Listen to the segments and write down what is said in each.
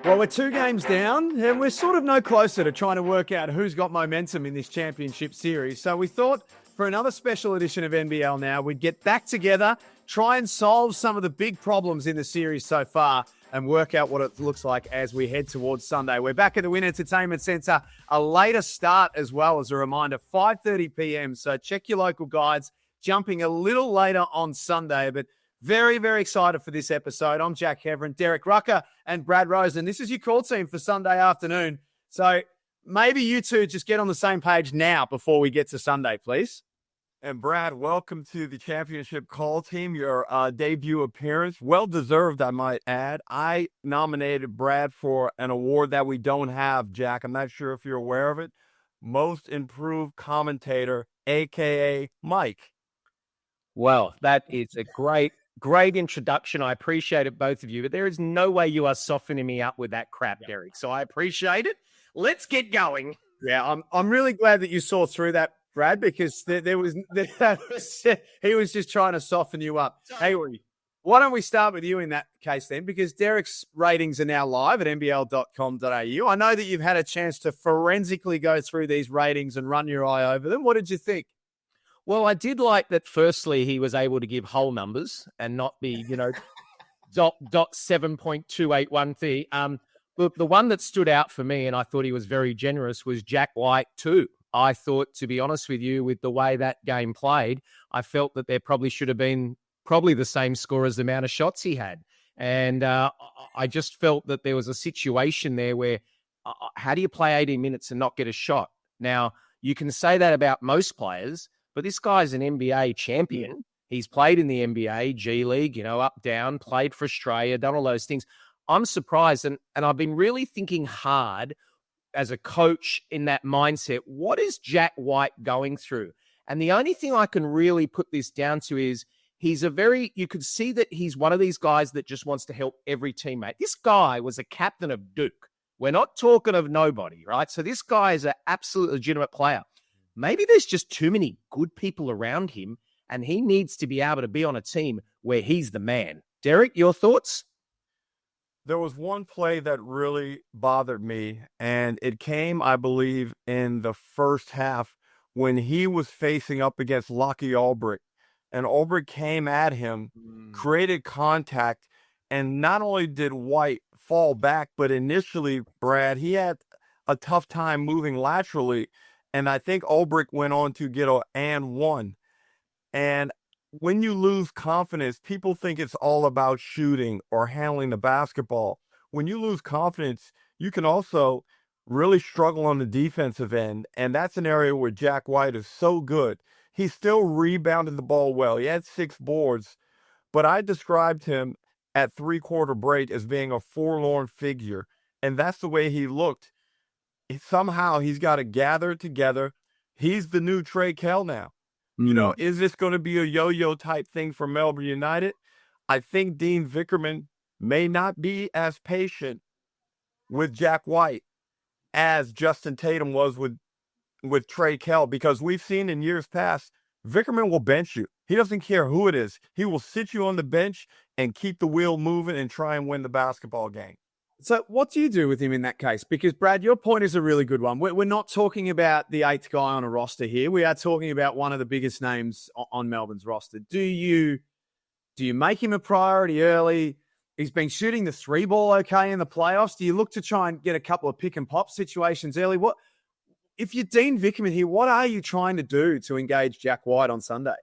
Well, we're 2 games down, and we're sort of no closer to trying to work out who's got momentum in this championship series. So we thought for another special edition of NBL Now, we'd get back together, try and solve some of the big problems in the series so far, and work out what it looks like as we head towards Sunday. We're back at the Wynn Entertainment Centre, a later start as well, as a reminder, 5:30 p.m. So check your local guides, jumping a little later on Sunday, but very, very excited for this episode. I'm Jack Heverin, Derek Rucker, and Brad Rosen. This is your call team for Sunday afternoon. So maybe you two just get on the same page now before we get to Sunday, please. And Brad, welcome to the championship call team, your debut appearance. Well-deserved, I might add. I nominated Brad for an award that we don't have, Jack. I'm not sure if you're aware of it. Most Improved Commentator, a.k.a. Mike. Well, that is a great introduction. I appreciate it, both of you. But there is no way you are softening me up with that crap, Derek. So I appreciate it. Let's get going. Yeah, I'm really glad that you saw through that, Brad, because he was just trying to soften you up. Hey, why don't we start with you in that case then? Because Derek's ratings are now live at nbl.com.au. I know that you've had a chance to forensically go through these ratings and run your eye over them. What did you think? Well, I did like that. Firstly, he was able to give whole numbers and not be, dot 7.281. Look, the one that stood out for me, and I thought he was very generous, was Jack White too. I thought, to be honest with you, with the way that game played, I felt that there probably should have been the same score as the amount of shots he had. And I just felt that there was a situation there where how do you play 80 minutes and not get a shot? Now, you can say that about most players, but this guy's an NBA champion. He's played in the NBA, G League, up, down, played for Australia, done all those things. I'm surprised, and I've been really thinking hard as a coach in that mindset, what is Jack White going through? And the only thing I can really put this down to is you could see that he's one of these guys that just wants to help every teammate. This guy was a captain of Duke. We're not talking of nobody, right? So this guy is an absolute legitimate player. Maybe there's just too many good people around him, and he needs to be able to be on a team where he's the man. Derek, your thoughts? There was one play that really bothered me, and it came, I believe, in the first half when he was facing up against Lockie Ulbrich, and Ulbrich came at him, created contact, and not only did White fall back, but initially, Brad, he had a tough time moving laterally, and I think Ulbrich went on to get an and one. And when you lose confidence, people think it's all about shooting or handling the basketball. When you lose confidence, you can also really struggle on the defensive end. And that's an area where Jack White is so good. He still rebounded the ball well. He had 6 boards, but I described him at three-quarter break as being a forlorn figure. And that's the way he looked. Somehow he's got to gather it together. He's the new Trey Kell now. Is this going to be a yo-yo type thing for Melbourne United? I think Dean Vickerman may not be as patient with Jack White as Justin Tatum was with Trey Kell, because we've seen in years past, Vickerman will bench you. He doesn't care who it is. He will sit you on the bench and keep the wheel moving and try and win the basketball game. So what do you do with him in that case? Because, Brad, your point is a really good one. We're not talking about the 8th guy on a roster here. We are talking about one of the biggest names on Melbourne's roster. Do you make him a priority early? He's been shooting the 3-ball okay in the playoffs. Do you look to try and get a couple of pick-and-pop situations early? If you're Dean Vickerman here, what are you trying to do to engage Jack White on Sunday?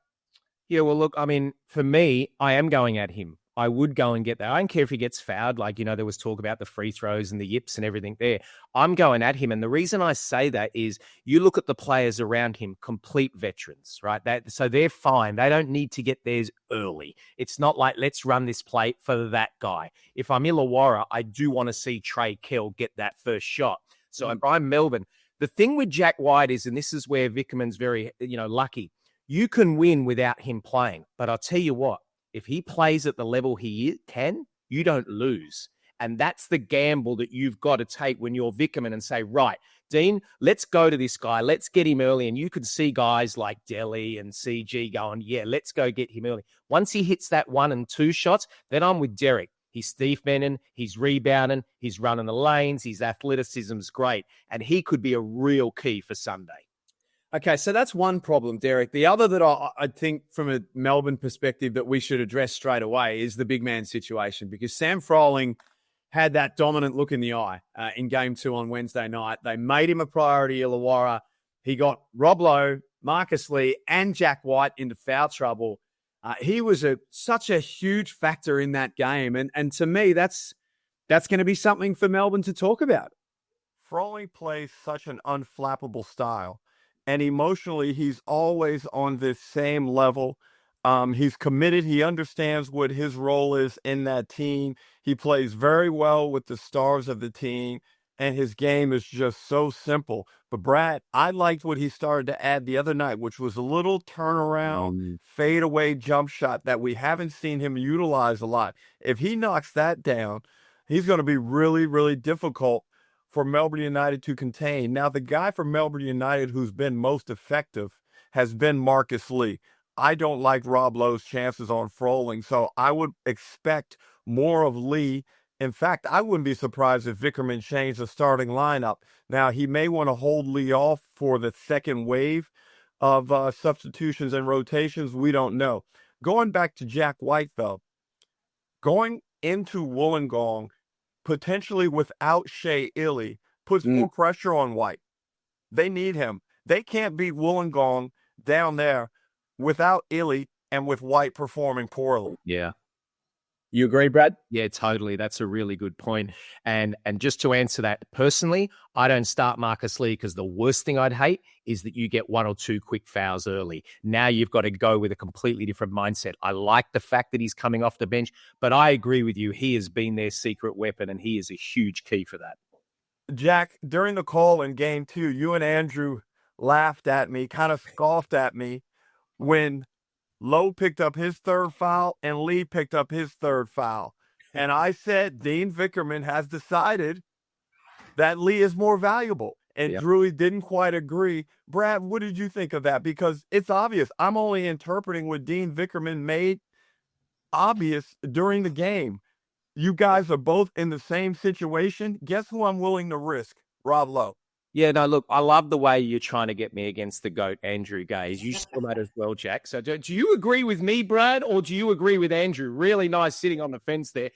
Yeah, well, look, I mean, for me, I am going at him. I would go and get that. I don't care if he gets fouled. There was talk about the free throws and the yips and everything there. I'm going at him. And the reason I say that is you look at the players around him, complete veterans, right? So they're fine. They don't need to get theirs early. It's not like, let's run this play for that guy. If I'm Illawarra, I do want to see Trey Kell get that first shot. So if I'm Melbourne, the thing with Jack White is, and this is where Vickerman's very, lucky, you can win without him playing. But I'll tell you what, if he plays at the level he can, you don't lose. And that's the gamble that you've got to take when you're Vickerman and say, right, Dean, let's go to this guy. Let's get him early. And you could see guys like Delhi and CG going, yeah, let's go get him early. Once he hits that 1 and 2 shots, then I'm with Derek. He's defending, he's rebounding, he's running the lanes, his athleticism's great, and he could be a real key for Sunday. Okay, so that's one problem, Derek. The other that I think from a Melbourne perspective that we should address straight away is the big man situation, because Sam Froling had that dominant look in the eye in Game 2 on Wednesday night. They made him a priority, Illawarra. He got Rob Lowe, Marcus Lee, and Jack White into foul trouble. He was such a huge factor in that game. And to me, that's going to be something for Melbourne to talk about. Froling plays such an unflappable style. And emotionally, he's always on this same level. He's committed. He understands what his role is in that team. He plays very well with the stars of the team, and his game is just so simple. But Brad, I liked what he started to add the other night, which was a little turnaround, fadeaway jump shot that we haven't seen him utilize a lot. If he knocks that down, he's going to be really, really difficult for Melbourne United to contain. Now, the guy for Melbourne United who's been most effective has been Marcus Lee. I don't like Rob Lowe's chances on Froling, so I would expect more of Lee. In fact, I wouldn't be surprised if Vickerman changed the starting lineup. Now, he may want to hold Lee off for the second wave of substitutions and rotations. We don't know. Going back to Jack White, though, going into Wollongong, potentially without Shea Illy, puts more pressure on White. They need him. They can't beat Wollongong down there without Illy and with White performing poorly. Yeah. You agree, Brad? Yeah, totally. That's a really good point. And just to answer that, personally, I don't start Marcus Lee because the worst thing I'd hate is that you get one or two quick fouls early. Now you've got to go with a completely different mindset. I like the fact that he's coming off the bench, but I agree with you. He has been their secret weapon, and he is a huge key for that. Jack, during the call in Game 2, you and Andrew laughed at me, kind of scoffed at me when Lowe picked up his third foul and Lee picked up his third foul. And I said, Dean Vickerman has decided that Lee is more valuable. And Drewy didn't quite agree. Brad, what did you think of that? Because it's obvious. I'm only interpreting what Dean Vickerman made obvious during the game. You guys are both in the same situation. Guess who I'm willing to risk? Rob Lowe. Yeah, no, look, I love the way you're trying to get me against the GOAT, Andrew Gaze. You saw that as well, Jack. So do you agree with me, Brad, or do you agree with Andrew? Really nice sitting on the fence there.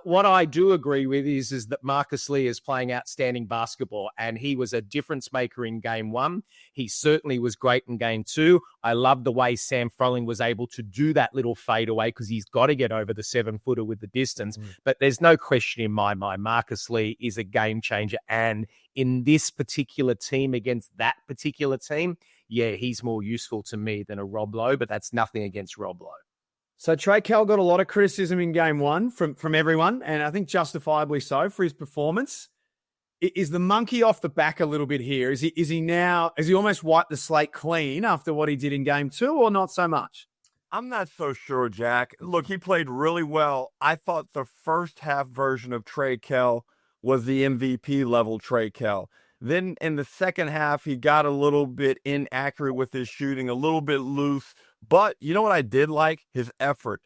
What I do agree with is that Marcus Lee is playing outstanding basketball, and he was a difference maker in Game 1. He certainly was great in Game 2. I love the way Sam Froling was able to do that little fadeaway because he's got to get over the 7-footer with the distance. But there's no question in my mind, Marcus Lee is a game changer. And in this particular team against that particular team, yeah, he's more useful to me than a Rob Lowe, but that's nothing against Rob Lowe. So Trey Kell got a lot of criticism in Game 1 from everyone, and I think justifiably so for his performance. Is the monkey off the back a little bit here? Has he almost wiped the slate clean after what he did in Game 2, or not so much? I'm not so sure, Jack. Look, he played really well. I thought the first half version of Trey Kell was the MVP level Trey Kell. Then in the second half, he got a little bit inaccurate with his shooting, a little bit loose. But you know what I did like? His effort.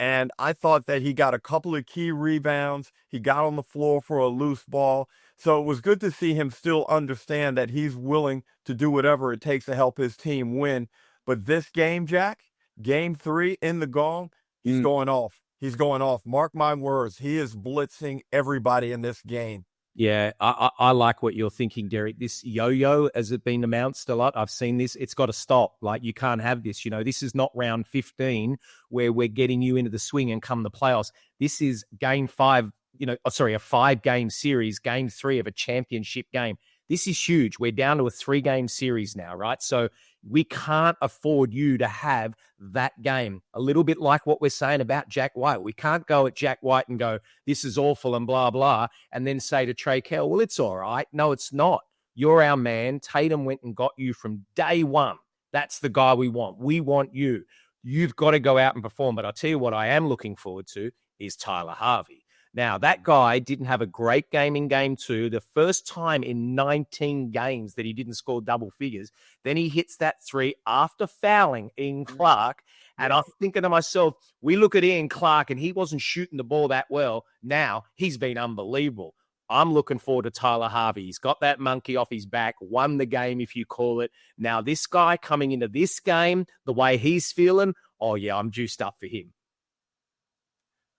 And I thought that he got a couple of key rebounds. He got on the floor for a loose ball. So it was good to see him still understand that he's willing to do whatever it takes to help his team win. But this game, Jack, Game 3 in the Gong, he's going off. He's going off. Mark my words. He is blitzing everybody in this game. Yeah, I like what you're thinking, Derek. This yo-yo, as it's been announced a lot, I've seen this. It's got to stop. Like, you can't have this. You know, this is not round 15 where we're getting you into the swing and come the playoffs. This is Game 5, a 5-game series, Game 3 of a championship game. This is huge. We're down to a 3-game series now, right? So we can't afford you to have that game. A little bit like what we're saying about Jack White. We can't go at Jack White and go, this is awful and blah, blah, and then say to Trey Kell, well, it's all right. No, it's not. You're our man. Tatum went and got you from day one. That's the guy we want. We want you. You've got to go out and perform. But I'll tell you what I am looking forward to is Tyler Harvey. Now, that guy didn't have a great game in Game 2, the first time in 19 games that he didn't score double figures. Then he hits that 3 after fouling Ian Clark, And I'm thinking to myself, we look at Ian Clark and he wasn't shooting the ball that well. Now he's been unbelievable. I'm looking forward to Tyler Harvey. He's got that monkey off his back, won the game, if you call it. Now, this guy coming into this game, the way he's feeling, oh, yeah, I'm juiced up for him.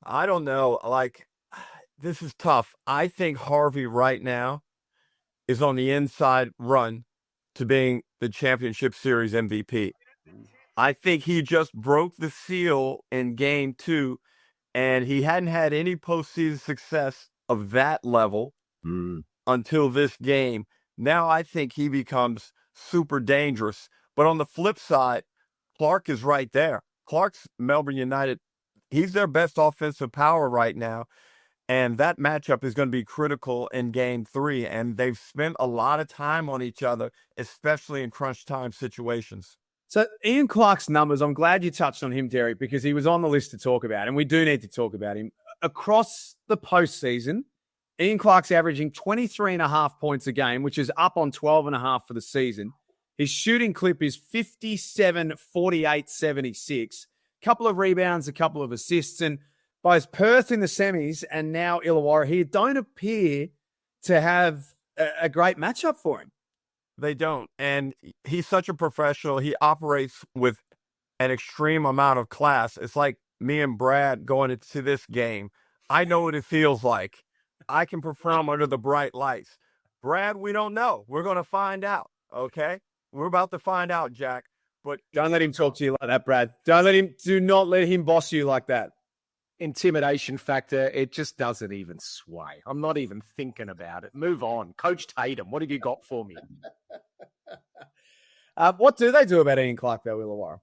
I don't know. Like, this is tough. I think Harvey right now is on the inside run to being the championship series MVP. I think he just broke the seal in game 2, and he hadn't had any postseason success of that level until this game. Now I think he becomes super dangerous. But on the flip side, Clark is right there. Clark's Melbourne United. He's their best offensive power right now. And that matchup is going to be critical in game 3. And they've spent a lot of time on each other, especially in crunch time situations. So Ian Clark's numbers, I'm glad you touched on him, Derek, because he was on the list to talk about, and we do need to talk about him. Across the postseason, Ian Clark's averaging 23.5 points a game, which is up on 12.5 for the season. His shooting clip is 57, 48, 76. A couple of rebounds, a couple of assists, and both Perth in the semis and now Illawarra here don't appear to have a great matchup for him. They don't. And he's such a professional. He operates with an extreme amount of class. It's like me and Brad going into this game. I know what it feels like. I can perform under the bright lights. Brad, we don't know. We're going to find out, okay? We're about to find out, Jack. But don't let him talk to you like that, Brad. Do not let him boss you like that. Intimidation factor, it just doesn't even sway. I'm not even thinking about it. Move on. Coach Tatum, what have you got for me? What do they do about Ian Clark, though, Illawarra?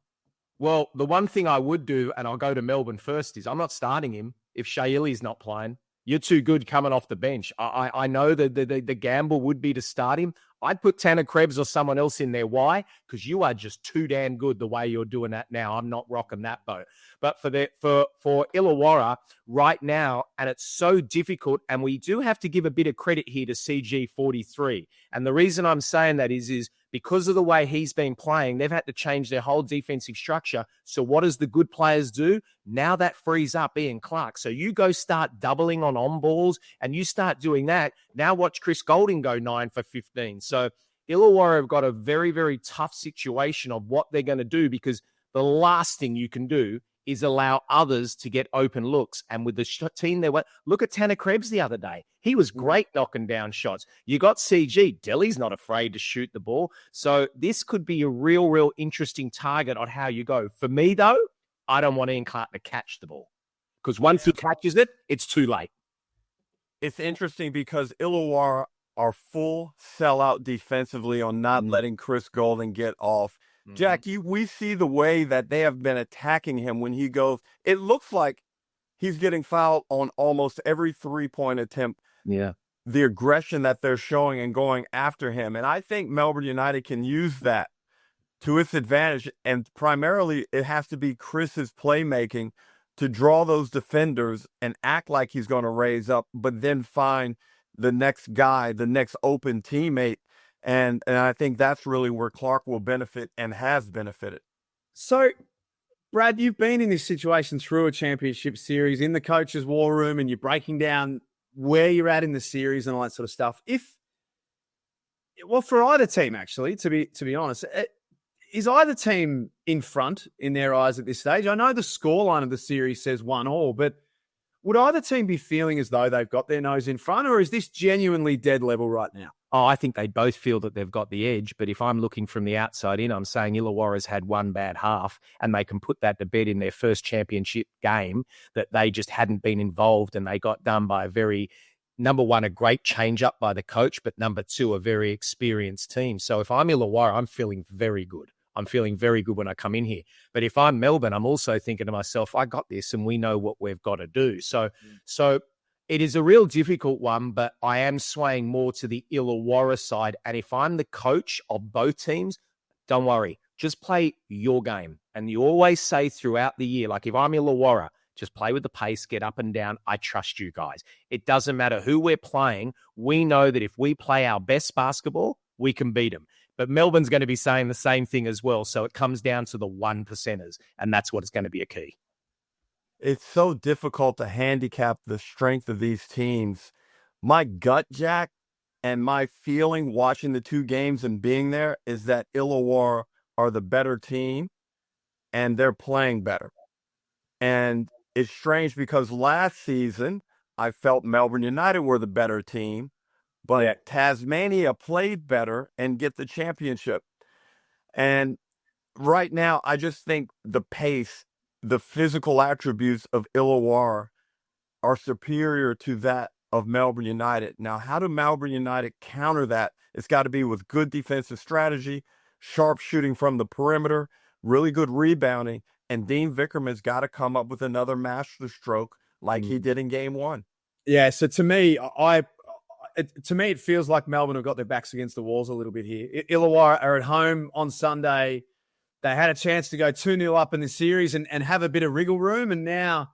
Well, the one thing I would do, and I'll go to Melbourne first, is I'm not starting him if Shea Illy's not playing. You're too good coming off the bench. I know that the gamble would be to start him. I'd put Tanner Krebs or someone else in there. Why? Because you are just too damn good the way you're doing that now. I'm not rocking that boat. But for Illawarra right now, and it's so difficult, and we do have to give a bit of credit here to CG43. And the reason I'm saying that is because of the way he's been playing, they've had to change their whole defensive structure. So what does the good players do? Now that frees up Ian Clark. So you go start doubling on balls and you start doing that. Now watch Chris Golding go 9 for 15. So Illawarra have got a very, very tough situation of what they're going to do, because the last thing you can do is allow others to get open looks. And with the team there, look at Tanner Krebs the other day. He was great knocking down shots. You got CG. Delhi's not afraid to shoot the ball. So this could be a real interesting target on how you go. For me, though, I don't want Ian Clark to catch the ball, because once he catches it, it's too late. It's interesting because Illawarra are full sellout defensively on not letting Chris Golding get off. Jack, we see the way that they have been attacking him when he goes. It looks like he's getting fouled on almost every three-point attempt. Yeah. The aggression that they're showing and going after him. And I think Melbourne United can use that to its advantage. And primarily, it has to be Chris's playmaking to draw those defenders and act like he's going to raise up, but then find the next guy, the next open teammate. And I think that's really where Clark will benefit and has benefited. So, Brad, you've been in this situation through a championship series in the coach's war room, and you're breaking down where you're at in the series and all that sort of stuff. For either team, actually, to be honest, is either team in front in their eyes at this stage? I know the scoreline of the series says 1-1, but would either team be feeling as though they've got their nose in front, or is this genuinely dead level right now? Oh, I think they both feel that they've got the edge. But if I'm looking from the outside in, I'm saying Illawarra's had one bad half, and they can put that to bed in their first championship game, that they just hadn't been involved, and they got done by a very, number one, a great change up by the coach, but number two, a very experienced team. So if I'm Illawarra, I'm feeling very good. I'm feeling very good when I come in here. But if I'm Melbourne, I'm also thinking to myself, I got this, and we know what we've got to do. So it is a real difficult one, but I am swaying more to the Illawarra side. And if I'm the coach of both teams, don't worry. Just play your game. And you always say throughout the year, like if I'm Illawarra, just play with the pace, get up and down. I trust you guys. It doesn't matter who we're playing. We know that if we play our best basketball, we can beat them. But Melbourne's going to be saying the same thing as well. So it comes down to the 1%ers, and that's what is going to be a key. It's so difficult to handicap the strength of these teams. My gut, Jack, and my feeling watching the two games and being there is that Illawarra are the better team and they're playing better. And it's strange because last season I felt Melbourne United were the better team, but Tasmania played better and get the championship. And right now, I just think the pace, the physical attributes of Illawarra are superior to that of Melbourne United. Now, how do Melbourne United counter that? It's got to be with good defensive strategy, sharp shooting from the perimeter, really good rebounding, and Dean Vickerman's got to come up with another masterstroke like he did in game one. Yeah, so to me, it feels like Melbourne have got their backs against the walls a little bit here. Illawarra are at home on Sunday. They had a chance to go 2-0 up in the series and have a bit of wriggle room, and now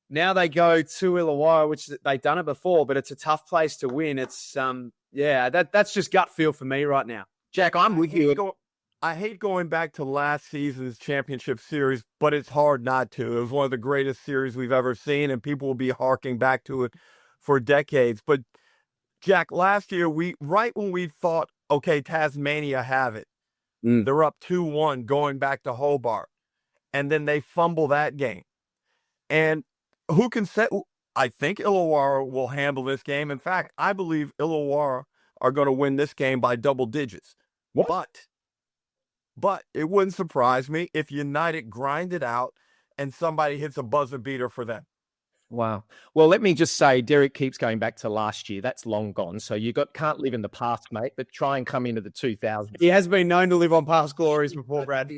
they go to Illawarra, which they've done it before, but it's a tough place to win. It's that's just gut feel for me right now. Jack, I'm with you. I hate going back to last season's championship series, but it's hard not to. It was one of the greatest series we've ever seen, and people will be harking back to it for decades. But Jack, last year, right when we thought, okay, Tasmania have it, they're up 2-1 going back to Hobart, and then they fumble that game. And who can say? I think Illawarra will handle this game. In fact, I believe Illawarra are going to win this game by double digits. But it wouldn't surprise me if United grind it out and somebody hits a buzzer beater for them. Wow. Well, let me just say, Derek keeps going back to last year. That's long gone. So you can't live in the past, mate, but try and come into the 2000s. He has been known to live on past glories before, Brad.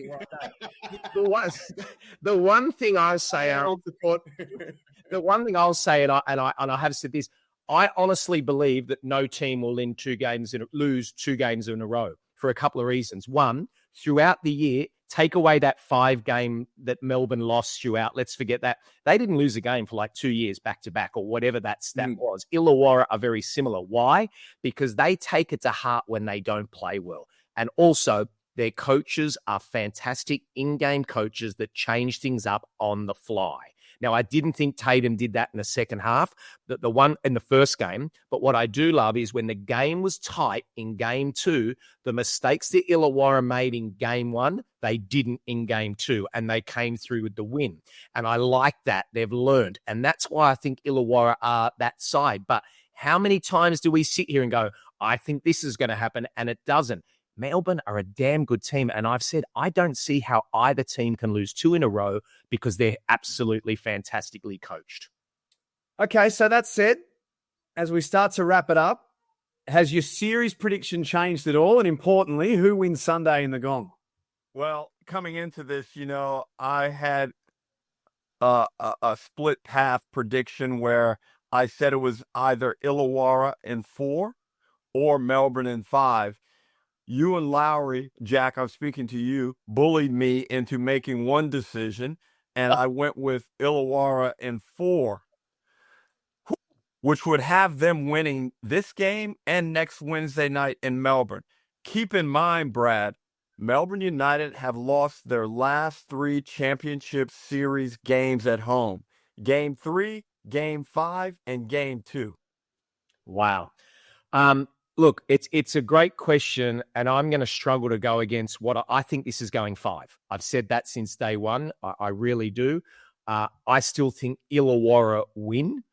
The one thing I say, the one thing I'll say, and I have said this, I honestly believe that no team will lose 2 games in a row for a couple of reasons. One, throughout the year, take away that 5 game that Melbourne lost throughout. Let's forget that. They didn't lose a game for like 2 years back to back or whatever that stat was. Illawarra are very similar. Why? Because they take it to heart when they don't play well. And also, their coaches are fantastic in-game coaches that change things up on the fly. Now, I didn't think Tatum did that in the second half, the one in the first game. But what I do love is when the game was tight in game 2, the mistakes that Illawarra made in game 1, they didn't in game 2, and they came through with the win. And I like that. They've learned. And that's why I think Illawarra are that side. But how many times do we sit here and go, I think this is going to happen, and it doesn't? Melbourne are a damn good team, and I've said I don't see how either team can lose 2 in a row because they're absolutely fantastically coached. Okay, so that said, as we start to wrap it up, has your series prediction changed at all? And importantly, who wins Sunday in the Gong? Well, coming into this, I had a split path prediction where I said it was either Illawarra in 4 or Melbourne in 5. You and Lowry, Jack, I'm speaking to you, bullied me into making one decision, and I went with Illawarra in 4, which would have them winning this game and next Wednesday night in Melbourne. Keep in mind, Brad, Melbourne United have lost their last 3 championship series games at home. Game 3, Game 5, and Game 2. Wow. Look, it's a great question, and I'm going to struggle to go against what I think this is going 5. I've said that since day one. I really do. I still think Illawarra win,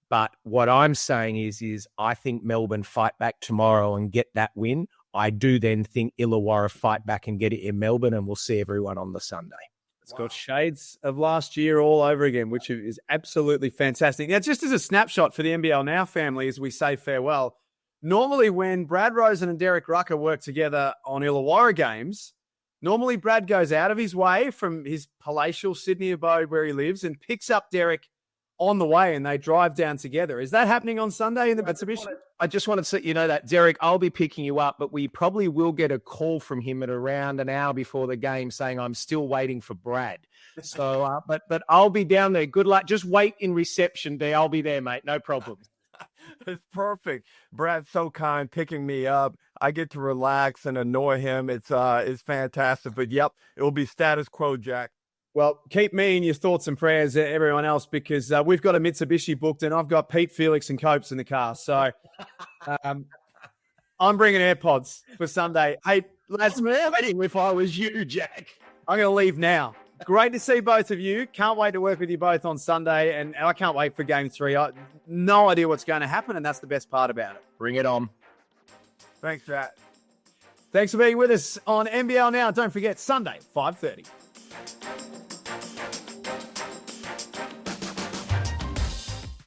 but what I'm saying is I think Melbourne fight back tomorrow and get that win. I do then think Illawarra fight back and get it in Melbourne, and we'll see everyone on the Sunday. It's got shades of last year all over again, which is absolutely fantastic. Now, just as a snapshot for the NBL Now family as we say farewell, normally when Brad Rosen and Derek Rucker work together on Illawarra games, normally Brad goes out of his way from his palatial Sydney abode where he lives and picks up Derek on the way and they drive down together. Is that happening on Sunday in the exhibition? I just wanted to let you know that, Derek, I'll be picking you up, but we probably will get a call from him at around an hour before the game saying I'm still waiting for Brad. So, but I'll be down there. Good luck. Just wait in reception, D. I'll be there, mate. No problem. It's perfect. Brad's so kind, picking me up. I get to relax and annoy him. It's fantastic. But yep, it will be status quo, Jack. Well, keep me in your thoughts and prayers, everyone else, because we've got a Mitsubishi booked and I've got Pete, Felix, and Copes in the car. So I'm bringing AirPods for Sunday. Hey, lads, If I was you, Jack. I'm going to leave now. Great to see both of you. Can't wait to work with you both on Sunday, and I can't wait for Game 3. No idea what's going to happen, and that's the best part about it. Bring it on. Thanks, Jack. Thanks for being with us on NBL Now. Don't forget, Sunday, 5:30.